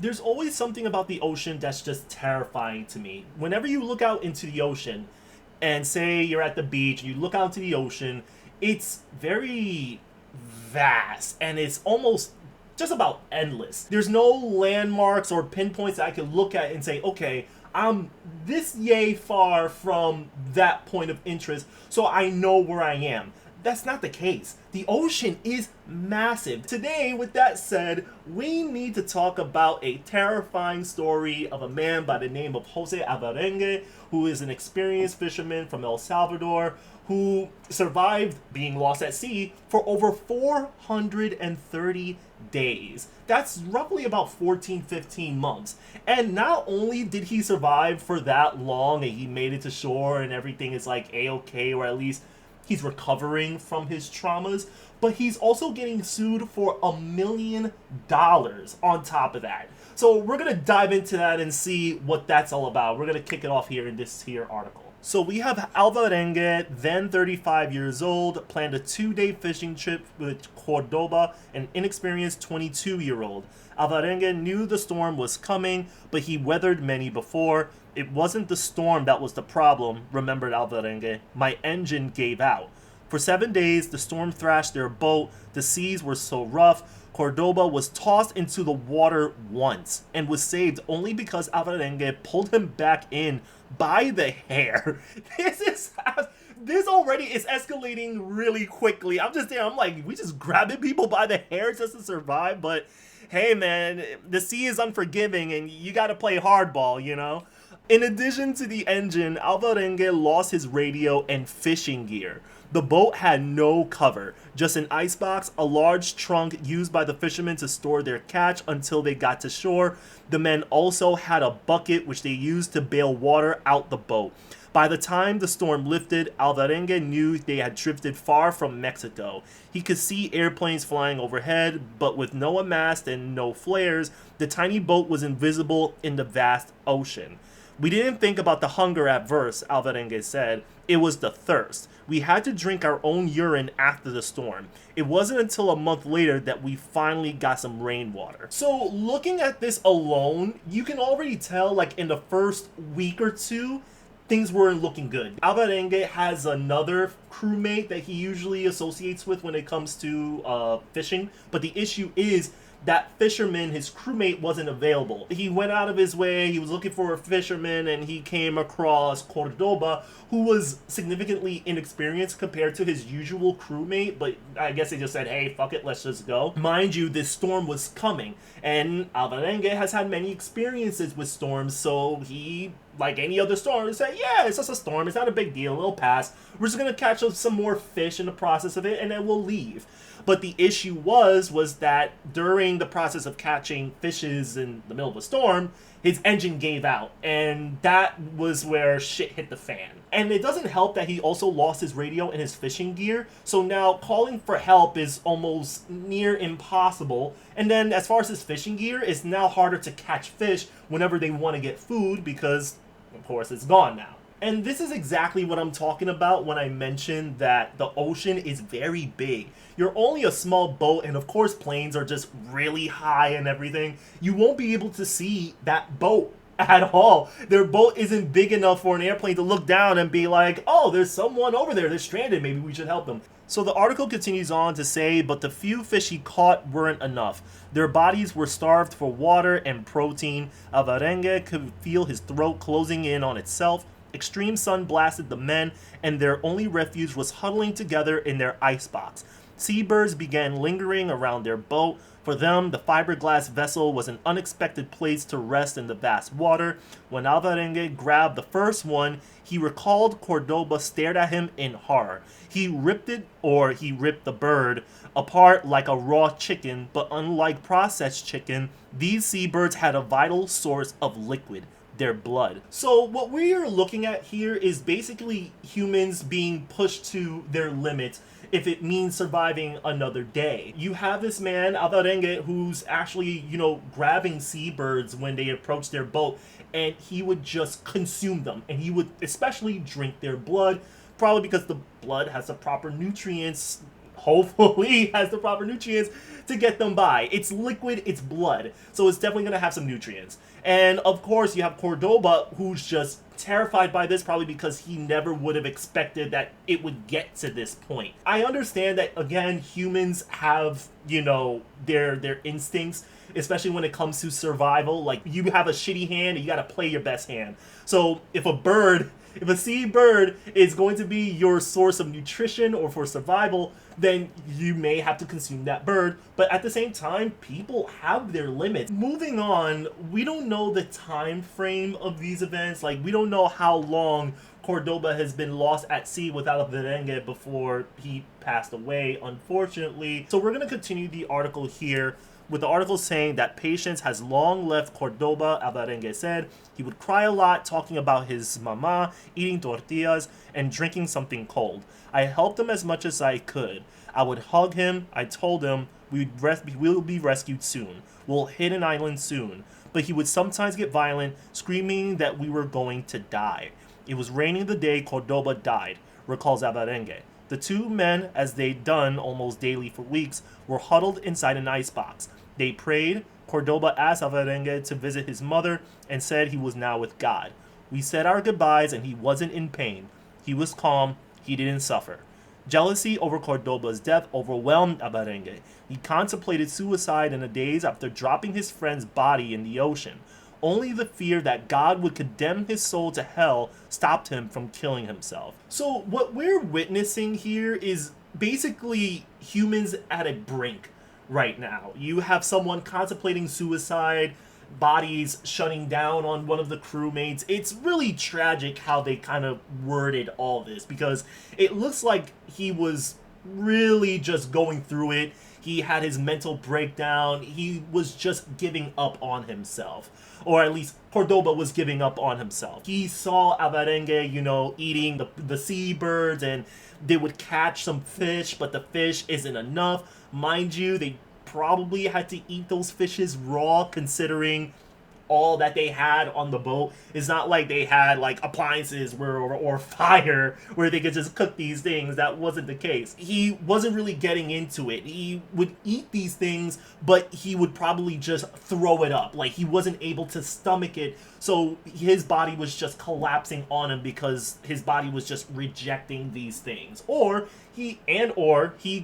There's always something about the ocean that's just terrifying to me. Whenever you look out into the ocean and say you're at the beach and you look out into the ocean, it's very vast and it's almost just about endless. There's no landmarks or pinpoints that I can look at and say, okay, I'm this yay far from that point of interest, so I know where I am. That's not the case. The ocean is massive. Today, with that said, we need to talk about a terrifying story of a man by the name of Jose Alvarenga, who is an experienced fisherman from El Salvador who survived being lost at sea for over 430 days. That's roughly about 14, 15 months. And not only did he survive for that long and he made it to shore and everything is like A-okay, or at least he's recovering from his traumas, but he's also getting sued for $1 million on top of that. So we're gonna dive into that and see what that's all about. We're gonna kick it off here in this here article. So we have Alvarenga, then 35 years old, planned a 2-day fishing trip with Cordoba, an inexperienced 22-year-old. Alvarenga knew the storm was coming, but he weathered many before. It wasn't the storm that was the problem, remembered Alvarenga. My engine gave out. For 7 days, the storm thrashed their boat. The seas were so rough. Cordoba was tossed into the water once and was saved only because Alvarenga pulled him back in by the hair. This already is escalating really quickly. I'm just there. I'm like, we just grabbing people by the hair just to survive. But hey, man, the sea is unforgiving, and you got to play hardball, you know. In addition to the engine, Alvarenga lost his radio and fishing gear. The boat had no cover, just an icebox, a large trunk used by the fishermen to store their catch until they got to shore. The men also had a bucket which they used to bail water out the boat. By the time the storm lifted, Alvarenga knew they had drifted far from Mexico. He could see airplanes flying overhead, but with no mast and no flares, the tiny boat was invisible in the vast ocean. We didn't think about the hunger at first, Alvarenga said. It was the thirst. We had to drink our own urine after the storm. It wasn't until a month later that we finally got some rainwater. So looking at this alone, you can already tell, like, in the first week or two, things weren't looking good. Alvarenga has another crewmate that he usually associates with when it comes to fishing, but the issue is that fisherman, his crewmate, wasn't available. He went out of his way, he was looking for a fisherman, and he came across Cordoba, who was significantly inexperienced compared to his usual crewmate, but I guess they just said, hey, fuck it, let's just go. Mind you, this storm was coming, and Alvarenga has had many experiences with storms, so he, like any other storm, said, yeah, it's just a storm, it's not a big deal, it'll pass. We're just gonna catch up some more fish in the process of it, and then we'll leave. But the issue was that during the process of catching fishes in the middle of a storm, his engine gave out, and that was where shit hit the fan. And it doesn't help that he also lost his radio and his fishing gear, so now calling for help is almost near impossible. And then as far as his fishing gear, it's now harder to catch fish whenever they want to get food because, of course, it's gone now. And this is exactly what I'm talking about when I mention that the ocean is very big. You're only a small boat, and of course planes are just really high and everything. You won't be able to see that boat at all. Their boat isn't big enough for an airplane to look down and be like, oh, there's someone over there, they're stranded, maybe we should help them. So the article continues on to say, but the few fish he caught weren't enough. Their bodies were starved for water and protein. Alvarenga could feel his throat closing in on itself. Extreme sun blasted the men, and their only refuge was huddling together in their icebox. Seabirds began lingering around their boat. For them, the fiberglass vessel was an unexpected place to rest in the vast water. When Alvarenga grabbed the first one, he recalled Cordoba stared at him in horror. He ripped the bird, apart like a raw chicken, but unlike processed chicken, these seabirds had a vital source of liquid. Their blood. So what we're looking at here is basically humans being pushed to their limits if it means surviving another day. You have this man, Alvarenga, who's actually, grabbing seabirds when they approach their boat, and he would just consume them, and he would especially drink their blood, probably because the blood has the proper nutrients hopefully has the proper nutrients to get them by. It's liquid, it's blood, so it's definitely going to have some nutrients. And of course, you have Cordoba, who's just terrified by this, probably because he never would have expected that it would get to this point. I understand that, again, humans have, their instincts, especially when it comes to survival. Like, you have a shitty hand and you gotta play your best hand. So if a sea bird is going to be your source of nutrition or for survival, then you may have to consume that bird. But at the same time, people have their limits. Moving on, we don't know the time frame of these events. Like, we don't know how long Cordoba has been lost at sea without a Berengue before he passed away, unfortunately. So we're going to continue the article here, with the article saying that patience has long left Cordoba. Alvarenga said he would cry a lot, talking about his mama, eating tortillas, and drinking something cold. I helped him as much as I could. I would hug him. I told him we'll be rescued soon. We'll hit an island soon. But he would sometimes get violent, screaming that we were going to die. It was raining the day Cordoba died, recalls Alvarenga. The two men, as they'd done almost daily for weeks, were huddled inside an icebox. They prayed. Cordoba asked Alvarenga to visit his mother and said he was now with God. We said our goodbyes and he wasn't in pain. He was calm. He didn't suffer. Jealousy over Cordoba's death overwhelmed Alvarenga. He contemplated suicide in the days after dropping his friend's body in the ocean. Only the fear that God would condemn his soul to hell stopped him from killing himself. So what we're witnessing here is basically humans at a brink right now. You have someone contemplating suicide, bodies shutting down on one of the crewmates. It's really tragic how they kind of worded all this, because it looks like he was really just going through it. He had his mental breakdown. He was just giving up on himself. Or at least Cordoba was giving up on himself. He saw Alvarenga, eating the seabirds, and they would catch some fish, but the fish isn't enough. Mind you, they probably had to eat those fishes raw, considering all that they had on the boat. It's not like they had like appliances or fire where they could just cook these things. That wasn't the case. He wasn't really getting into it. He would eat these things, but he would probably just throw it up. Like, he wasn't able to stomach it, so his body was just collapsing on him because his body was just rejecting these things. Or he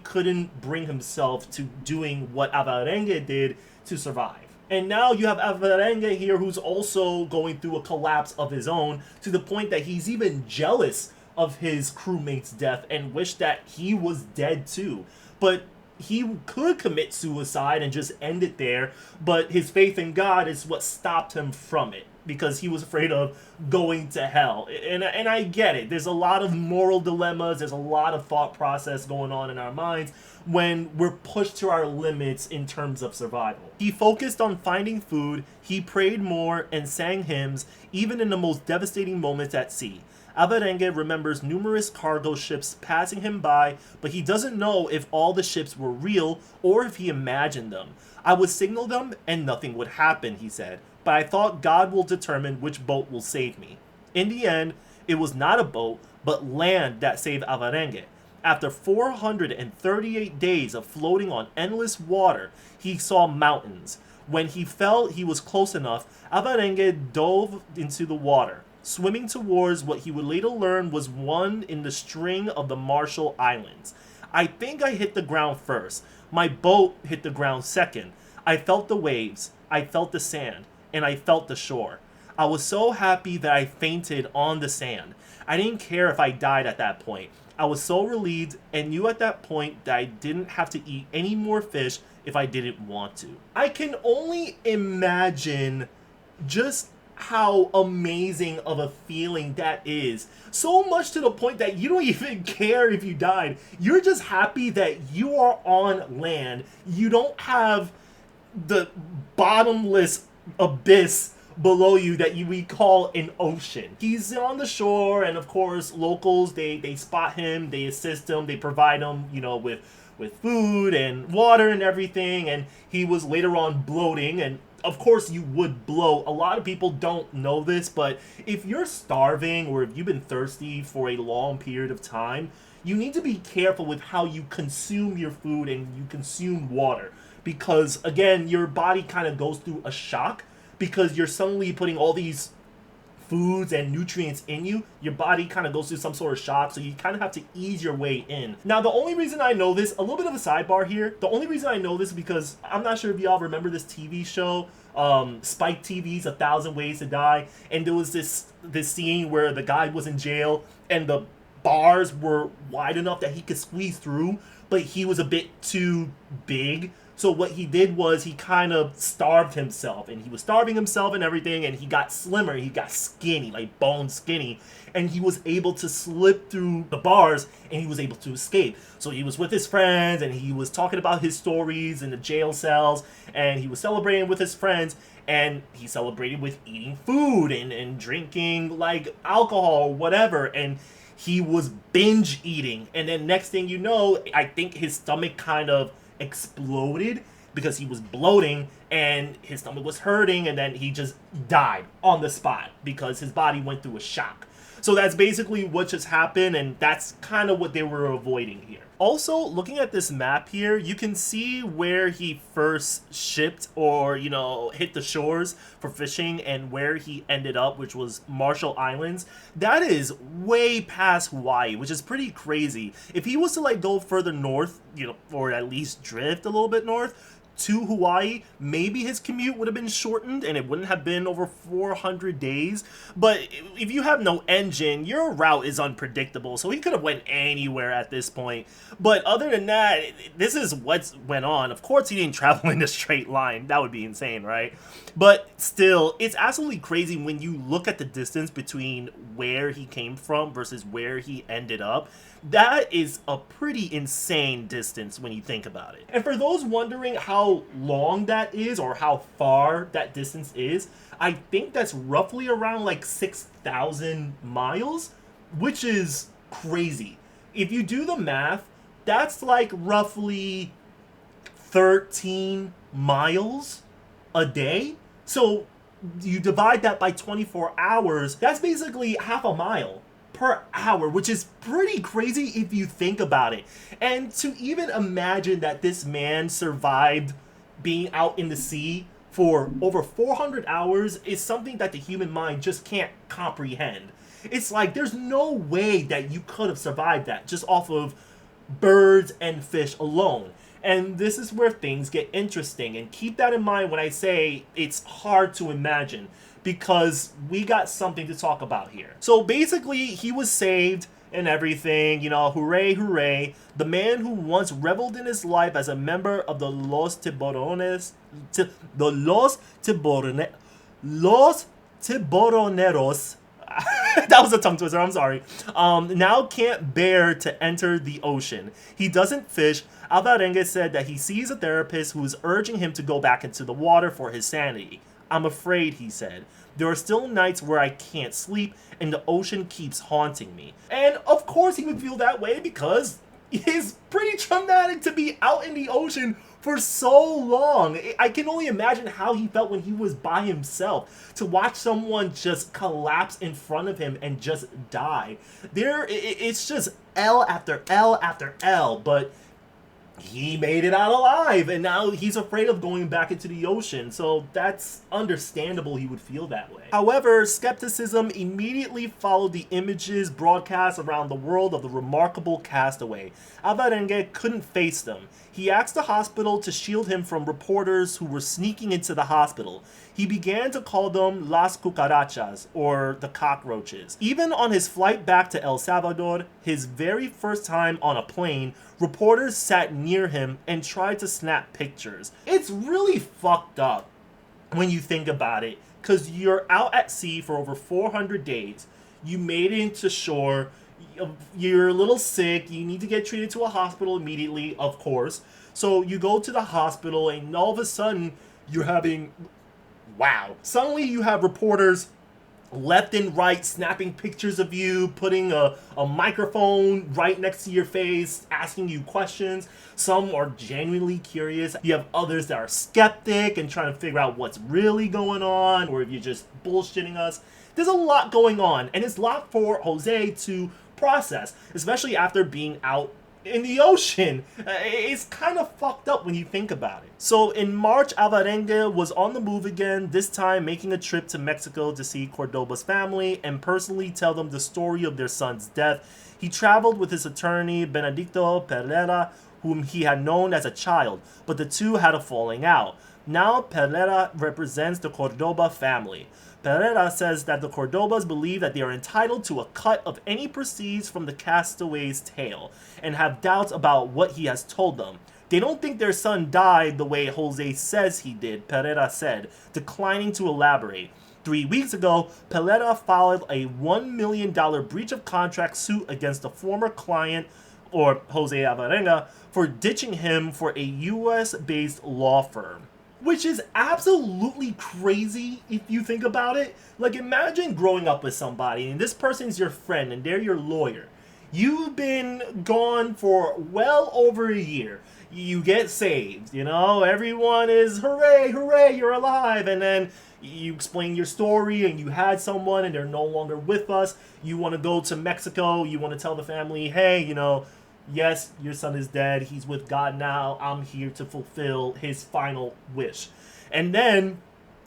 couldn't bring himself to doing what Alvarenga did to survive. And now you have Alvarenga here, who's also going through a collapse of his own, to the point that he's even jealous of his crewmate's death and wished that he was dead too. But he could commit suicide and just end it there, but his faith in God is what stopped him from it, because he was afraid of going to hell. And I get it. There's a lot of moral dilemmas. There's a lot of thought process going on in our minds when we're pushed to our limits in terms of survival. He focused on finding food. He prayed more and sang hymns, even in the most devastating moments at sea. Alvarenga remembers numerous cargo ships passing him by, but he doesn't know if all the ships were real or if he imagined them. I would signal them and nothing would happen, he said, but I thought God will determine which boat will save me. In the end, it was not a boat, but land that saved Alvarenga. After 438 days of floating on endless water, he saw mountains. When he felt he was close enough, Alvarenga dove into the water, swimming towards what he would later learn was one in the string of the Marshall Islands. I think I hit the ground first. My boat hit the ground second. I felt the waves, I felt the sand, and I felt the shore. I was so happy that I fainted on the sand. I didn't care if I died at that point. I was so relieved and knew at that point that I didn't have to eat any more fish if I didn't want to. I can only imagine just how amazing of a feeling that is. So much to the point that you don't even care if you died. You're just happy that you are on land. You don't have the bottomless abyss below you that we call an ocean. He's on the shore, and of course locals, they spot him, they assist him, they provide him, with food and water and everything, and he was later on bloating, and of course you would bloat. A lot of people don't know this, but if you're starving or if you've been thirsty for a long period of time, you need to be careful with how you consume your food and you consume water. Because, again, your body kind of goes through a shock because you're suddenly putting all these foods and nutrients in you. Your body kind of goes through some sort of shock, so you kind of have to ease your way in. Now, the only reason I know this, a little bit of a sidebar here, the only reason I know this is because I'm not sure if y'all remember this TV show, Spike TV's 1,000 Ways to Die, and there was this scene where the guy was in jail and the bars were wide enough that he could squeeze through, but he was a bit too big. So what he did was he kind of starved himself, and he was starving himself and everything, and he got slimmer, he got skinny, like bone skinny, and he was able to slip through the bars, and he was able to escape. So he was with his friends, and he was talking about his stories in the jail cells, and he was celebrating with his friends, and he celebrated with eating food and drinking like alcohol or whatever, and he was binge eating. And then next thing you know, I think his stomach kind of exploded because he was bloating and his stomach was hurting, and then he just died on the spot because his body went through a shock. So that's basically what just happened, and that's kind of what they were avoiding here. Also, looking at this map here, you can see where he first shipped or, hit the shores for fishing and where he ended up, which was Marshall Islands. That is way past Hawaii, which is pretty crazy. If he was to go further north, or at least drift a little bit north to Hawaii, maybe his commute would have been shortened and it wouldn't have been over 400 days. But if you have no engine, your route is unpredictable, so he could have went anywhere at this point. But other than that, this is what went on. Of course, he didn't travel in a straight line. That would be insane, right? But still, it's absolutely crazy when you look at the distance between where he came from versus where he ended up. That is a pretty insane distance when you think about it. And for those wondering how long that is or how far that distance is, I think that's roughly around 6,000 miles, which is crazy. If you do the math, that's roughly 13 miles a day. So you divide that by 24 hours, that's basically half a mile per hour, which is pretty crazy if you think about it. And to even imagine that this man survived being out in the sea for over 400 hours is something that the human mind just can't comprehend. It's there's no way that you could have survived that just off of birds and fish alone. And this is where things get interesting, and keep that in mind when I say it's hard to imagine, because we got something to talk about here. So basically, he was saved and everything, hooray, hooray. The man who once reveled in his life as a member of the Los Tiburoneros, that was a tongue twister, I'm sorry, now can't bear to enter the ocean. He doesn't fish. Alvarenga said that he sees a therapist who is urging him to go back into the water for his sanity. I'm afraid, he said. There are still nights where I can't sleep and the ocean keeps haunting me. And of course he would feel that way because it's pretty traumatic to be out in the ocean for so long. I can only imagine how he felt when he was by himself. To watch someone just collapse in front of him and just die. It's just L after L after L, but he made it out alive, and now he's afraid of going back into the ocean, so that's understandable he would feel that way. However, skepticism immediately followed the images broadcast around the world of the remarkable Castaway. Alvarenga couldn't face them. He asked the hospital to shield him from reporters who were sneaking into the hospital. He began to call them Las Cucarachas, or the cockroaches. Even on his flight back to El Salvador, his very first time on a plane, reporters sat near him and tried to snap pictures. It's really fucked up when you think about it, because you're out at sea for over 400 days. You made it into shore. You're a little sick. You need to get treated to a hospital immediately, of course. So you go to the hospital, and all of a sudden, you're having... Wow. Suddenly you have reporters left and right snapping pictures of you, putting a microphone right next to your face, asking you questions. Some are genuinely curious. You have others that are skeptic and trying to figure out what's really going on, or if you're just bullshitting us. There's a lot going on, and it's a lot for Jose to process, especially after being out in the ocean. It's kind of fucked up when you think about it. So in March, Alvarenga was on the move again, this time making a trip to Mexico to see Cordoba's family and personally tell them the story of their son's death. He traveled with his attorney, Benedicto Pereira, whom he had known as a child, but the two had a falling out. Now Pereira represents the Cordoba family. Pereira says that the Cordobas believe that they are entitled to a cut of any proceeds from the Castaway's tale, and have doubts about what he has told them. They don't think their son died the way Jose says he did, Pereira said, declining to elaborate. 3 weeks ago, Pereira filed a $1 million breach of contract suit against a former client, or Jose Alvarenga, for ditching him for a US-based law firm. Which is absolutely crazy if you think about it. Like, imagine growing up with somebody and this person's your friend and they're your lawyer. You've been gone for well over a year. You get saved, you know? Everyone is, hooray, hooray, you're alive. And then you explain your story and you had someone and they're no longer with us. You want to go to Mexico. You want to tell the family, hey, you know, yes, your son is dead. He's with God now. I'm here to fulfill his final wish. And then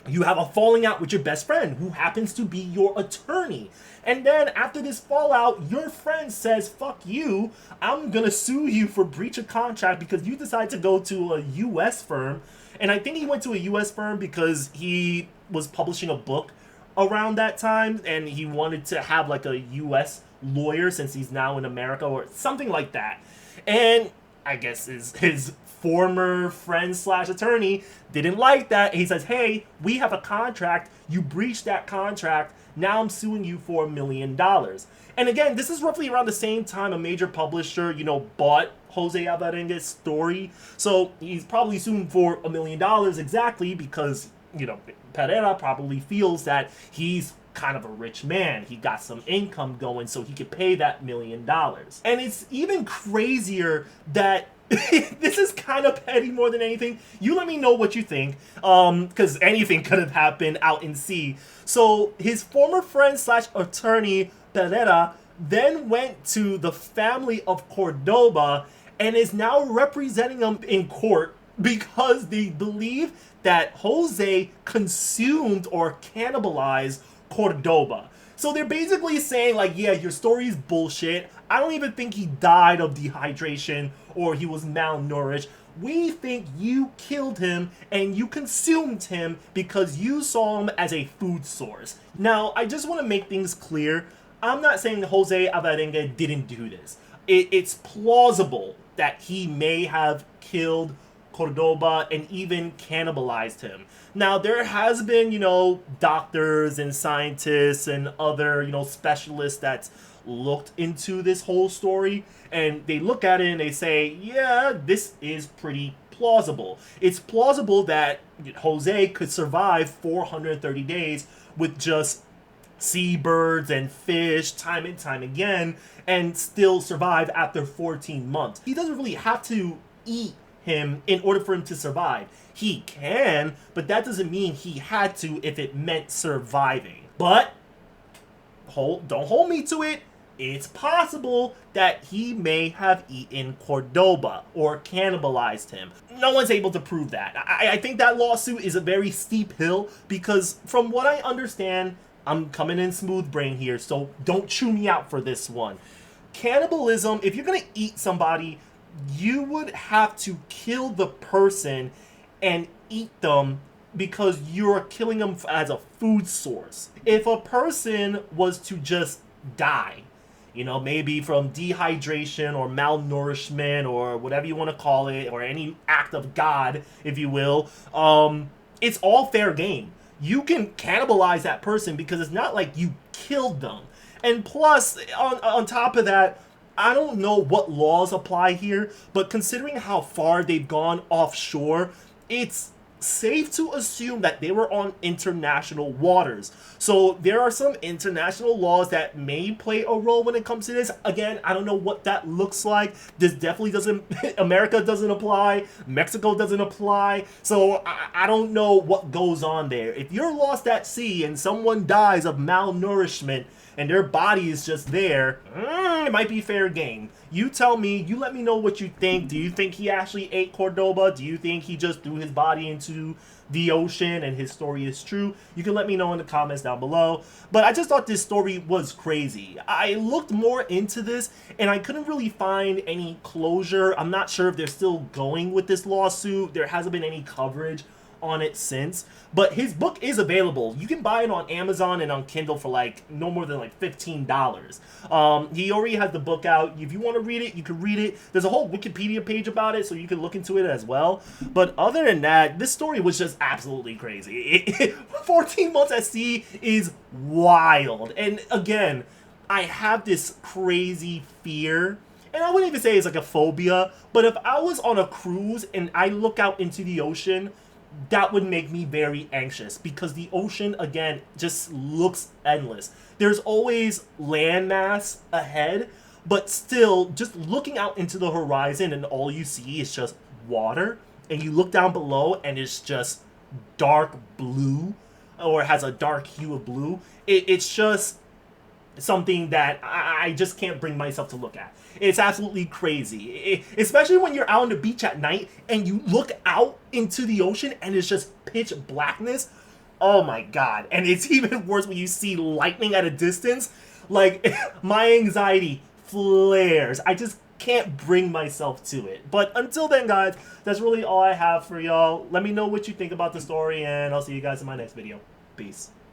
you have a falling out with your best friend, who happens to be your attorney. And then after this fallout, your friend says, fuck you. I'm going to sue you for breach of contract because you decided to go to a U.S. firm. And I think he went to a U.S. firm because he was publishing a book around that time and he wanted to have like a U.S. lawyer since he's now in America or something like that. And I guess his former friend slash attorney didn't like that. He says, hey, we have a contract. You breached that contract. Now I'm suing you for $1 million. And again, this is roughly around the same time a major publisher, you know, bought Jose Alvarenga's story. So he's probably suing for $1 million exactly because, you know, Pereira probably feels that he's kind of a rich man. He got some income going so he could pay that $1 million. And it's even crazier that this is kind of petty more than anything. You let me know what you think, because anything could have happened out in sea. So his former friend slash attorney Pereira then went to the family of Cordoba and is now representing them in court because they believe that Jose consumed or cannibalized Cordoba. So they're basically saying like, yeah, your story is bullshit. I don't even think he died of dehydration or he was malnourished. We think you killed him and you consumed him because you saw him as a food source. Now, I just want to make things clear. I'm not saying Jose Alvarenga didn't do this. It's plausible that he may have killed Cordoba and even cannibalized him. Now, there has been, you know, doctors and scientists and other, you know, specialists that's looked into this whole story, and they look at it and they say, yeah, this is pretty plausible. It's plausible that Jose could survive 430 days with just seabirds and fish time and time again and still survive after 14 months. He doesn't really have to eat him in order for him to survive. He can, but that doesn't mean he had to if it meant surviving. But don't hold me to it. It's possible that he may have eaten Cordoba or cannibalized him. No one's able to prove that. I think that lawsuit is a very steep hill because from what I understand, I'm coming in smooth brain here, so don't chew me out for this one. Cannibalism, if you're going to eat somebody, you would have to kill the person and eat them because you're killing them as a food source. If a person was to just die, you know, maybe from dehydration or malnourishment or whatever you want to call it, or any act of God, if you will, it's all fair game. You can cannibalize that person because it's not like you killed them. And plus, on top of that, I don't know what laws apply here, but considering how far they've gone offshore, it's safe to assume that they were on international waters. So there are some international laws that may play a role when it comes to this. Again, I don't know what that looks like. This definitely doesn't, America doesn't apply, Mexico doesn't apply. So I don't know what goes on there. If you're lost at sea and someone dies of malnourishment and their body is just there, it might be fair game. You tell me, you let me know what you think. Do you think he actually ate Cordoba? Do you think he just threw his body into the ocean and his story is true? You can let me know in the comments down below. But I just thought this story was crazy. I looked more into this and I couldn't really find any closure. I'm not sure if they're still going with this lawsuit. There hasn't been any coverage on it since, but his book is available. You can buy it on Amazon and on Kindle for like no more than like $15. He already has the book out. If you want to read it, you can read it. There's a whole Wikipedia page about it, so you can look into it as well. But other than that, this story was just absolutely crazy. 14 months at sea is wild. And again, I have this crazy fear, and I wouldn't even say it's like a phobia, but if I was on a cruise and I look out into the ocean, that would make me very anxious because the ocean, again, just looks endless. There's always landmass ahead, but still, just looking out into the horizon and all you see is just water, and you look down below and it's just dark blue, or has a dark hue of blue. It's just something that I just can't bring myself to look at. It's absolutely crazy, especially when you're out on the beach at night and you look out into the ocean and it's just pitch blackness. Oh my god. And it's even worse when you see lightning at a distance. Like, my anxiety flares. I just can't bring myself to it. But until then, guys, that's really all I have for y'all. Let me know what you think about the story, and I'll see you guys in my next video. Peace.